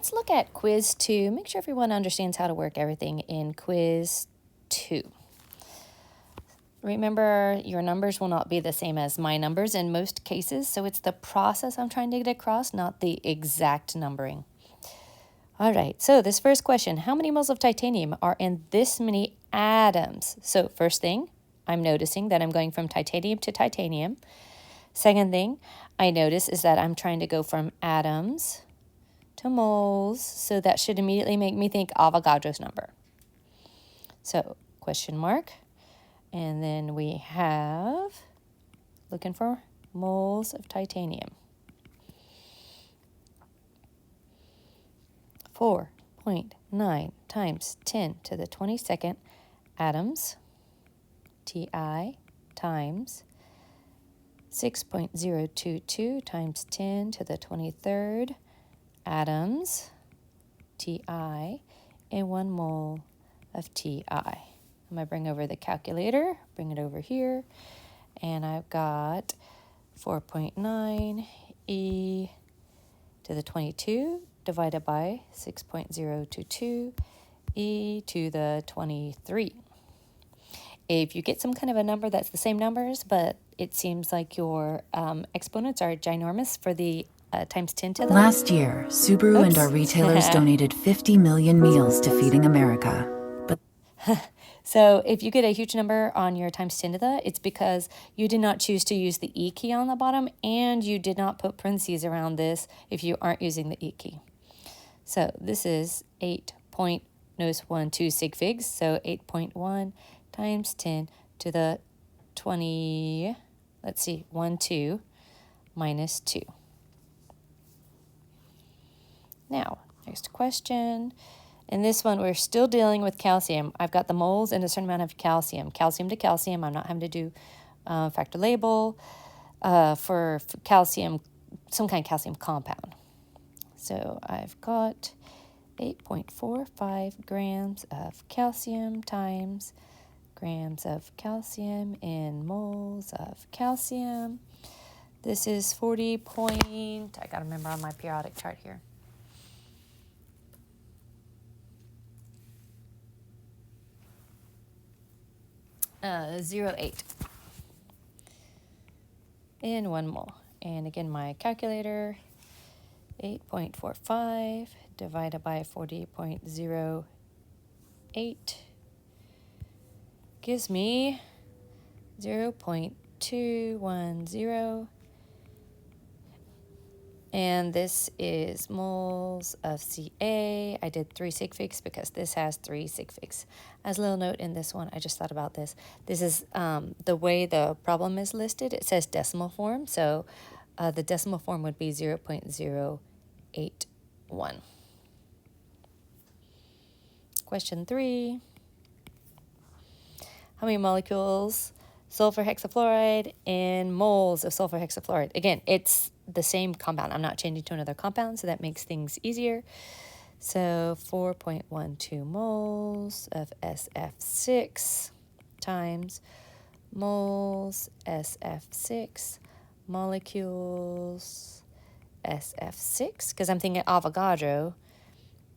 let's look at quiz 2. Make sure everyone understands how to work everything in quiz 2. Remember, your numbers will not be the same as my numbers in most cases, so it's the process I'm trying to get across, not the exact numbering. All right, so this first question, how many moles of titanium are in this many atoms? So first thing, I'm noticing that I'm going from titanium to titanium. Second thing I notice is that I'm trying to go from atoms to moles, so that should immediately make me think Avogadro's number. So question mark. And then we have, looking for moles of titanium. 4.9 times 10 to the 22nd atoms, Ti, times 6.022 times 10 to the 23rd atoms, Ti, and 1 mole of Ti. I'm going to bring over the calculator, bring it over here, and I've got 4.9 e to the 22 divided by 6.022 e to the 23. If you get some kind of a number that's the same numbers, but it seems like your exponents are ginormous for the times 10 to the... Last year, Subaru and our retailers donated 50 million meals to Feeding America. But So if you get a huge number on your times 10 to the, it's because you did not choose to use the E key on the bottom, and you did not put parentheses around this if you aren't using the E key. So this is 8.12 sig figs, so 8.1 times 10 to the 20, let's see, 1, 2, minus 2. Now, next question. In this one, we're still dealing with calcium. I've got the moles and a certain amount of calcium. Calcium to calcium. I'm not having to do factor label for calcium, some kind of calcium compound. So I've got 8.45 grams of calcium times grams of calcium in moles of calcium. This is 40 point, I got to remember on my periodic chart here. 0.8 in 1 mole. And again, my calculator, 8.45 divided by 40.08 gives me 0.210. And this is moles of Ca. I did 3 sig figs because this has 3 sig figs. As a little note in this one, I just thought about this. This is the way the problem is listed. It says decimal form, so the decimal form would be 0.081. Question 3. How many molecules sulfur hexafluoride in moles of sulfur hexafluoride? Again, it's the same compound. I'm not changing to another compound, so that makes things easier. So 4.12 moles of SF6 times moles SF6 molecules SF6, because I'm thinking Avogadro.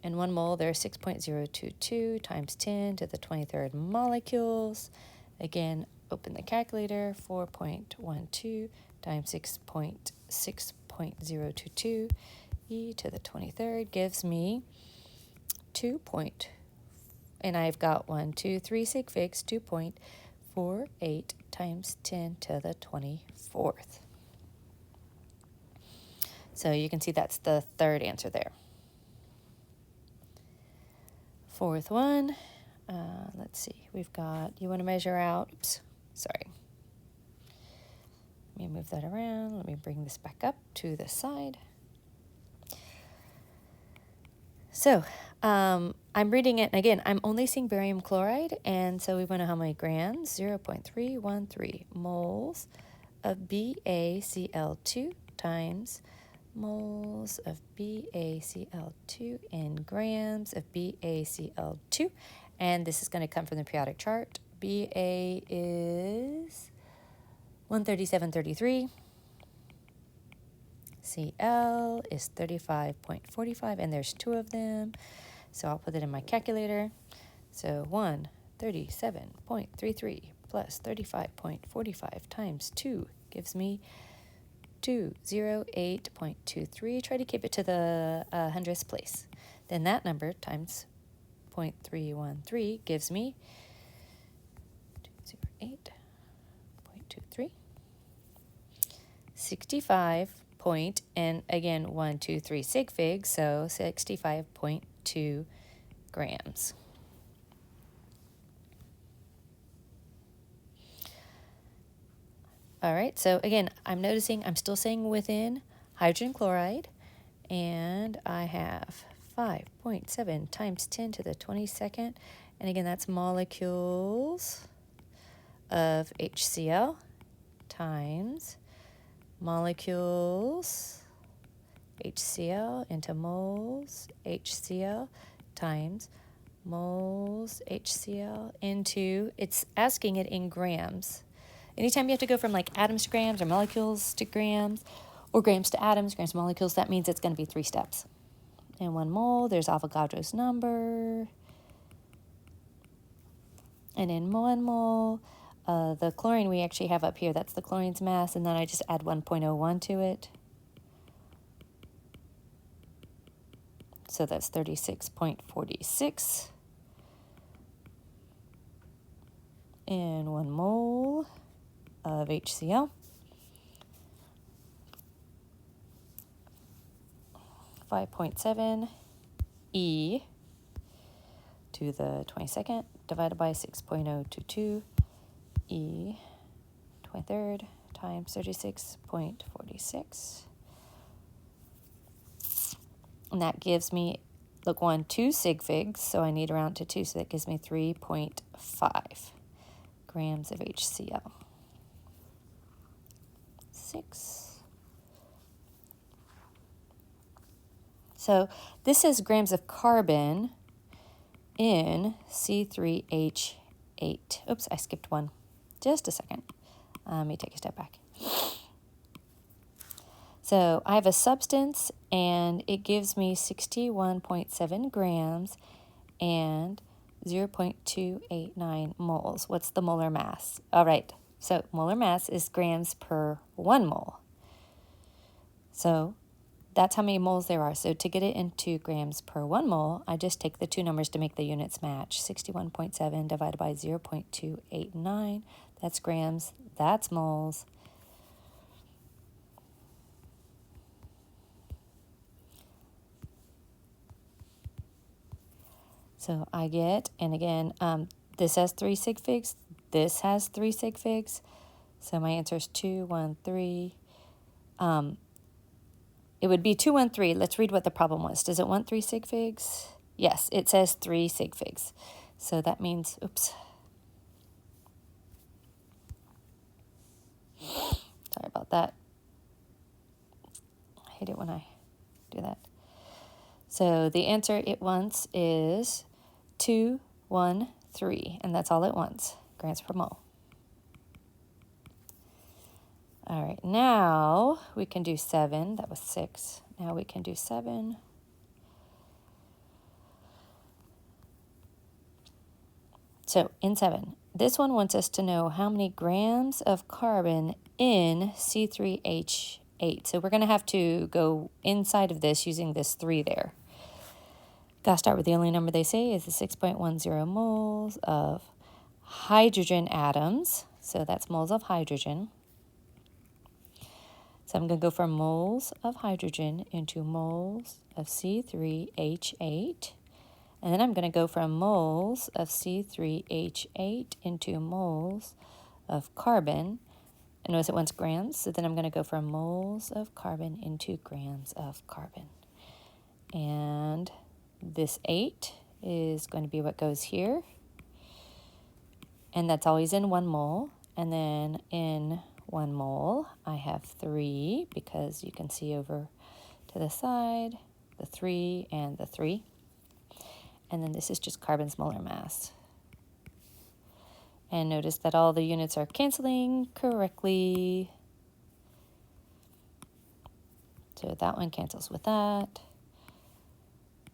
In 1 mole, there are 6.022 times 10 to the 23rd molecules. Again, open the calculator, 4.12 times 6.022 e to the 23rd gives me 2. And I've got 1, 2, 3 sig figs, 2.48 times 10 to the 24th. So you can see that's the third answer there. Fourth one, let's see, we've got, you want to measure out, oops, sorry. Let me move that around. Let me bring this back up to the side. So I'm reading it, and again, I'm only seeing barium chloride, and so we want to know how many grams, 0.313 moles of BaCl2 times moles of BaCl2 in grams of BaCl2. And this is going to come from the periodic chart. Ba is 137.33. Cl is 35.45, and there's 2 of them. So I'll put it in my calculator. So 137.33 plus 35.45 times 2 gives me 208.23. Try to keep it to the hundredths place. Then that number times 0.313 gives me 208.23. 65 point, and again 1, 2, 3 sig figs, so 65.2 grams. All right, so again, I'm noticing I'm still saying within hydrogen chloride, and I have 5.7 times 10 to the 22nd, and again, that's molecules of HCl times molecules HCl into moles HCl times moles HCl into, it's asking it in grams. Anytime you have to go from like atoms to grams or molecules to grams or grams to atoms, grams to molecules, that means it's going to be 3 steps. In 1 mole, there's Avogadro's number. And in 1 mole, the chlorine we actually have up here, that's the chlorine's mass, and then I just add 1.01 to it. So that's 36.46 in 1 mole of HCl. 5.7 E to the 22nd divided by 6.022 E 23rd times 36.46. And that gives me, look, 2 sig figs, so I need to round to 2, so that gives me 3.5 grams of HCl. 6. So this is grams of carbon in C3H8. Oops, I skipped one. Just a second. Let me take a step back. So I have a substance, and it gives me 61.7 grams and 0.289 moles. What's the molar mass? All right, so molar mass is grams per 1 mole. So that's how many moles there are. So to get it into grams per 1 mole, I just take the 2 numbers to make the units match. 61.7 divided by 0.289. That's grams. That's moles. So I get, and again, this has 3 sig figs. This has 3 sig figs. So my answer is 213. It would be 213. Let's read what the problem was. Does it want 3 sig figs? Yes, it says 3 sig figs. So that means, oops. Sorry about that. I hate it when I do that. So the answer it wants is 213, and that's all it wants, grams per mole. All right, now we can do 7. That was 6. Now we can do 7. So in 7, this one wants us to know how many grams of carbon in C3H8. So we're going to have to go inside of this using this 3 there. Got to start with the only number they say is the 6.10 moles of hydrogen atoms. So that's moles of hydrogen. So I'm going to go from moles of hydrogen into moles of C3H8. And then I'm going to go from moles of C3H8 into moles of carbon. And notice it wants grams, so then I'm going to go from moles of carbon into grams of carbon. And this 8 is going to be what goes here. And that's always in 1 mole. And then in 1 mole, I have 3, because you can see over to the side, the 3 and the 3. And then this is just carbon's molar mass. And notice that all the units are canceling correctly. So that one cancels with that.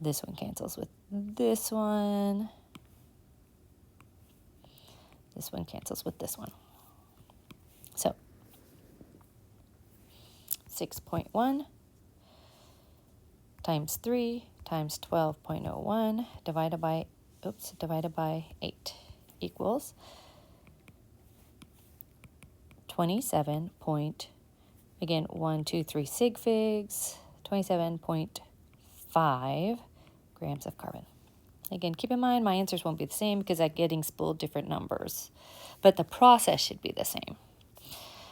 This one cancels with this one. This one cancels with this one. So 6.1 times 3 times 12.01 divided by 8 equals 27 point, again, 1, 2, 3 sig figs, 27.5 grams of carbon. Again, keep in mind my answers won't be the same because I'm getting spooled different numbers, but the process should be the same.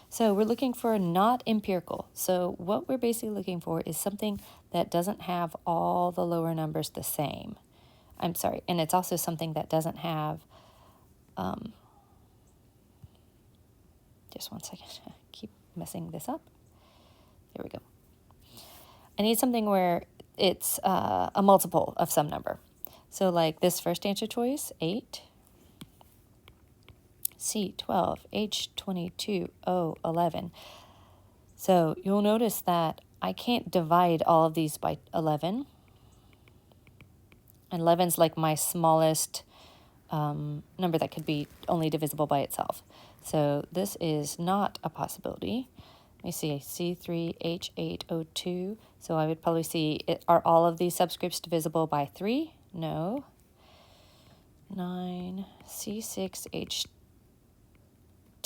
So we're looking for not empirical. So what we're basically looking for is something that doesn't have all the lower numbers the same. I'm sorry, and it's also something that doesn't have, just one second, keep messing this up. There we go. I need something where it's a multiple of some number. So like this first answer choice, 8, C, 12, H, 22, O, 11. So you'll notice that I can't divide all of these by 11. And 11's like my smallest number that could be only divisible by itself. So this is not a possibility. Let me see, C3, H8, O2. So I would probably see, are all of these subscripts divisible by 3? No. 9, C6,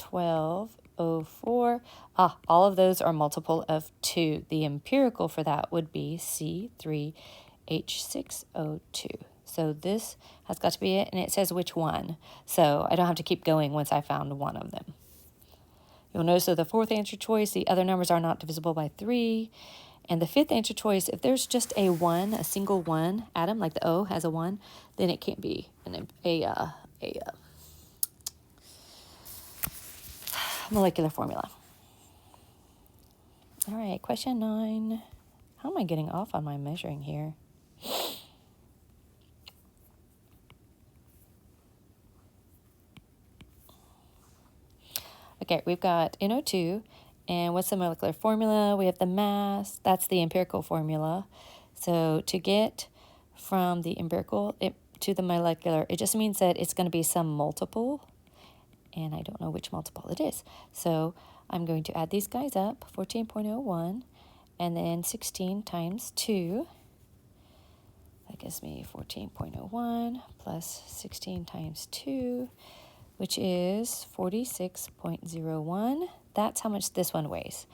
H12, O4. All of those are multiple of 2. The empirical for that would be C3, H6O2. So this has got to be it, and it says which one. So I don't have to keep going once I found one of them. You'll notice that the fourth answer choice, the other numbers are not divisible by 3. And the fifth answer choice, if there's just a 1, a single 1 atom, like the O has a 1, then it can't be a molecular formula. All right, question 9. How am I getting off on my measuring here? Okay, we've got NO2, and what's the molecular formula? We have the mass. That's the empirical formula. So to get from the empirical to the molecular, it just means that it's going to be some multiple, and I don't know which multiple it is. So I'm going to add these guys up, 14.01, and then 16 times 2. That gives me 14.01 plus 16 times 2, which is 46.01. That's how much this one weighs.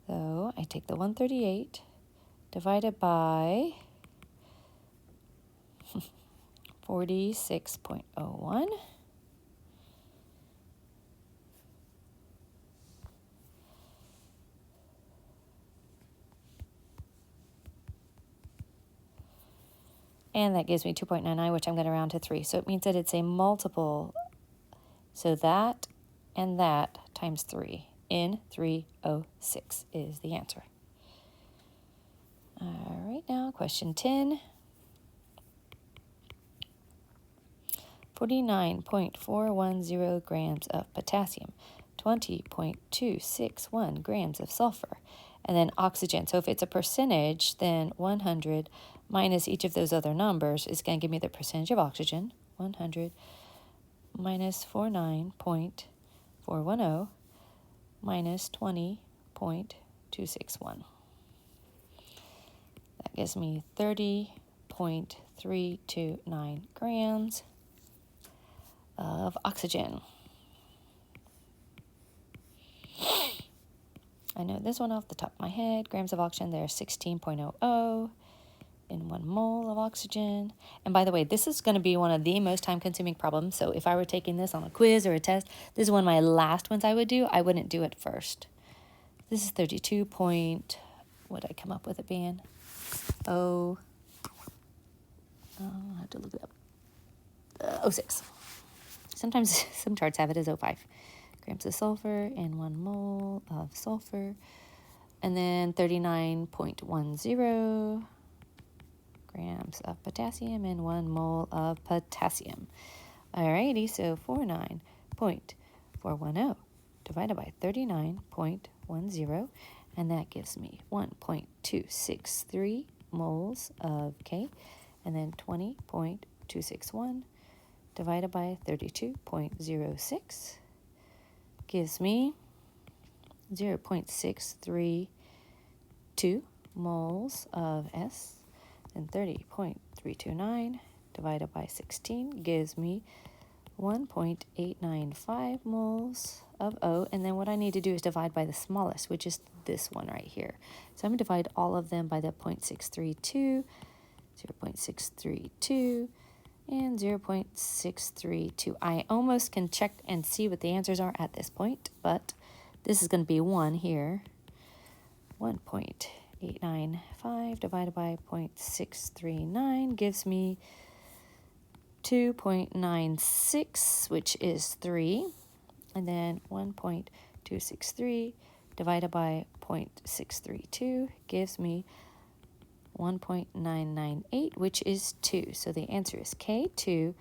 So I take the 138 divided by 46.01. And that gives me 2.99, which I'm going to round to 3. So it means that it's a multiple. So that and that times 3. N3O6 is the answer. All right, now question 10. 49.410 grams of potassium, 20.261 grams of sulfur, and then oxygen. So if it's a percentage, then 100 minus each of those other numbers is going to give me the percentage of oxygen. 100 minus 49.410 minus 20.261. That gives me 30.329 grams of oxygen. I know this one off the top of my head. Grams of oxygen, there's 16.00 in 1 mole of oxygen. And by the way, this is going to be one of the most time-consuming problems. So if I were taking this on a quiz or a test, this is one of my last ones I would do. I wouldn't do it first. This is 32 point, what did I come up with it being? I'll have to look it up. 06. Sometimes some charts have it as 05. Grams of sulfur in 1 mole of sulfur. And then 39.10 grams of potassium in 1 mole of potassium. Alrighty, so 49.410 divided by 39.10. and that gives me 1.263 moles of K, and then 20.261 divided by 32.06 gives me 0.632 moles of S, and 30.329 divided by 16 gives me 1.895 moles of O, and then what I need to do is divide by the smallest, which is this one right here. So I'm going to divide all of them by the 0.632, 0.632, and 0.632. I almost can check and see what the answers are at this point, but this is going to be 1 here. 1.895 divided by 0.639 gives me 2.96, which is 3. And then 1.263 divided by 0.632 gives me 1.998, which is 2. So the answer is K2SO3.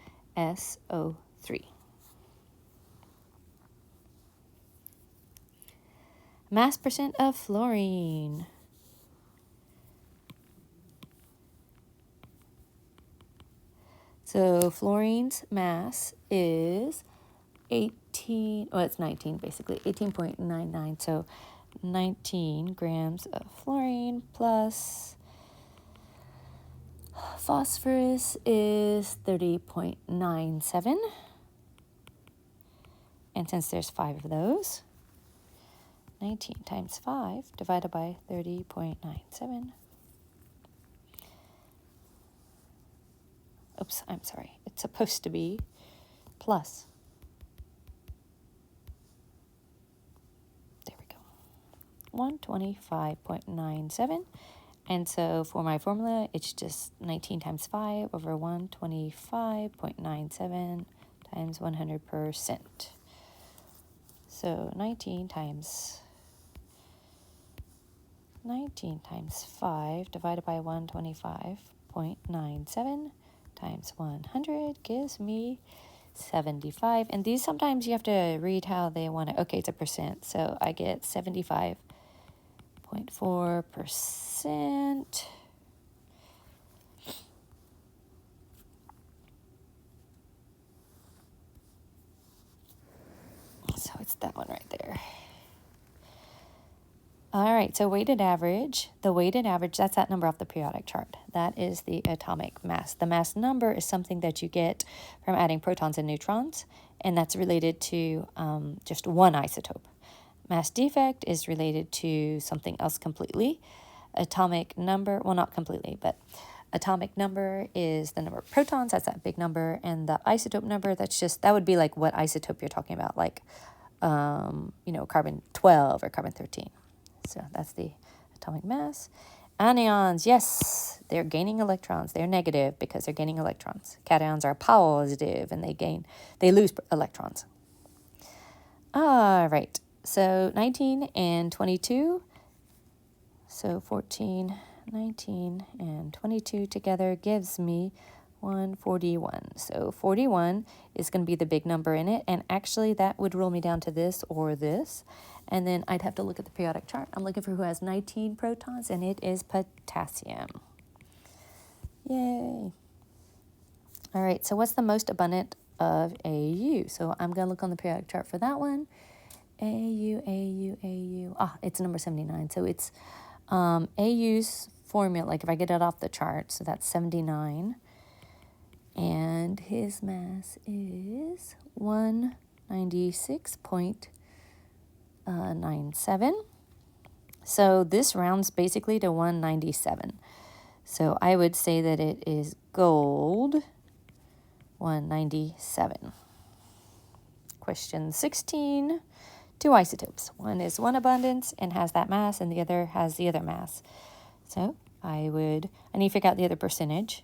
Mass percent of fluorine. So fluorine's mass is 18, well, it's 19 basically, 18.99. So 19 grams of fluorine plus phosphorus is 30.97. And since there's 5 of those, 19 times 5 divided by 30.97. Oops, I'm sorry. It's supposed to be plus. There we go. 125.97. And so for my formula, it's just 19 times 5 over 125.97 times 100%. So 19 times 5 divided by 125.97 times 100 gives me 75. And these sometimes you have to read how they want to, okay, it's a percent. So I get 75.4%. So it's that one right there. All right, so weighted average. The weighted average, that's that number off the periodic chart. That is the atomic mass. The mass number is something that you get from adding protons and neutrons, and that's related to just one isotope. Mass defect is related to something else completely. Atomic number, well, not completely, but atomic number is the number of protons. That's that big number. And the isotope number, that's just, that would be like what isotope you're talking about, like, carbon 12 or carbon 13. So that's the atomic mass. Anions, yes, they're gaining electrons. They're negative because they're gaining electrons. Cations are positive and they lose electrons. All right, so 19 and 22. So 14, 19, and 22 together gives me 141. So 41 is going to be the big number in it, and actually that would roll me down to this or this. And then I'd have to look at the periodic chart. I'm looking for who has 19 protons, and it is potassium. Yay. All right, so what's the most abundant of AU? So I'm going to look on the periodic chart for that one. AU. It's number 79. So it's AU's formula, like if I get it off the chart, so that's 79. And his mass is 196.97. So this rounds basically to 197. So I would say that it is gold 197. Question 16. 2 isotopes. One is one abundance and has that mass, and the other has the other mass. So I need to figure out the other percentage.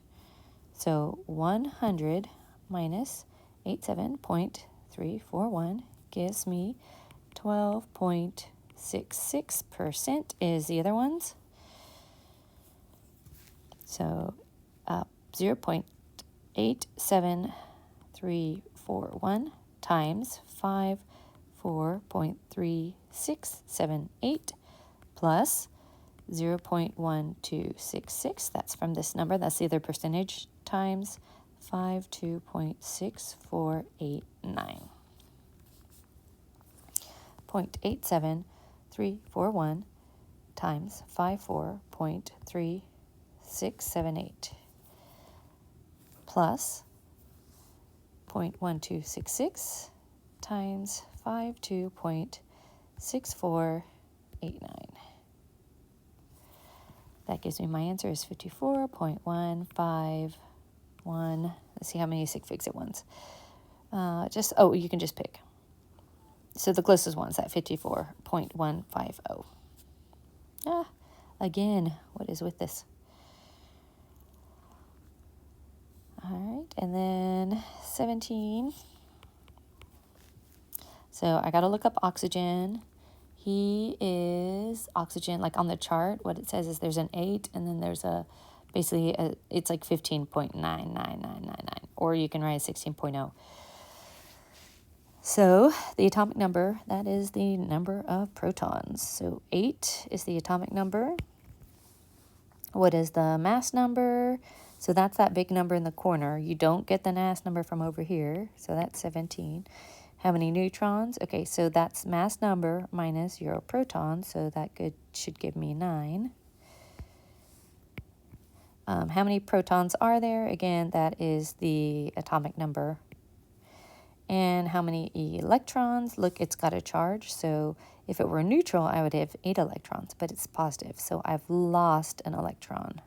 So 100 minus 87.341 gives me 12.66% is the other ones. So 0.87341 times 4.3678 plus 0.1266, that's from this number, that's the other percentage, times 52.6489. 0.87341 times 54.3678 plus 0.1266 times 52.6489. That gives me my answer is 54.151. Let's see how many sig figs at once. You can just pick. So the closest one's at 54.150. Again, what is with this? All right, and then 17. So I got to look up oxygen. He is oxygen, like on the chart, what it says is there's an 8, and then there's it's like 15.99999, or you can write 16.0. So the atomic number, that is the number of protons. So 8 is the atomic number. What is the mass number? So that's that big number in the corner. You don't get the mass number from over here, so that's 17. How many neutrons? Okay, so that's mass number minus your protons, so that should give me 9. How many protons are there? Again, that is the atomic number. And how many electrons? Look, it's got a charge, so if it were neutral, I would have 8 electrons, but it's positive, so I've lost an electron.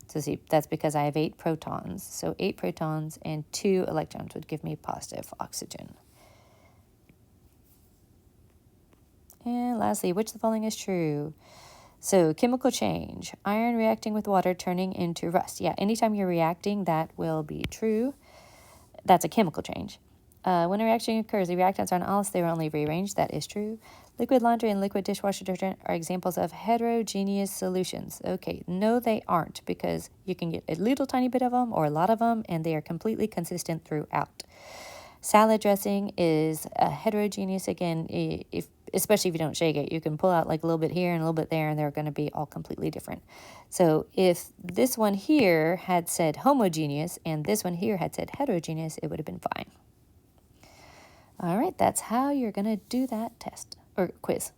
So see, that's because I have 8 protons. So 8 protons and 2 electrons would give me positive oxygen. And lastly, which of the following is true? So chemical change. Iron reacting with water turning into rust. Yeah, anytime you're reacting, that will be true. That's a chemical change. When a reaction occurs, the reactants are not they are only rearranged. That is true. Liquid laundry and liquid dishwasher detergent are examples of heterogeneous solutions. Okay, no, they aren't, because you can get a little tiny bit of them or a lot of them, and they are completely consistent throughout. Salad dressing is heterogeneous. Again, especially if you don't shake it, you can pull out like a little bit here and a little bit there, and they're going to be all completely different. So if this one here had said homogeneous and this one here had said heterogeneous, it would have been fine. All right, that's how you're going to do that test or quiz.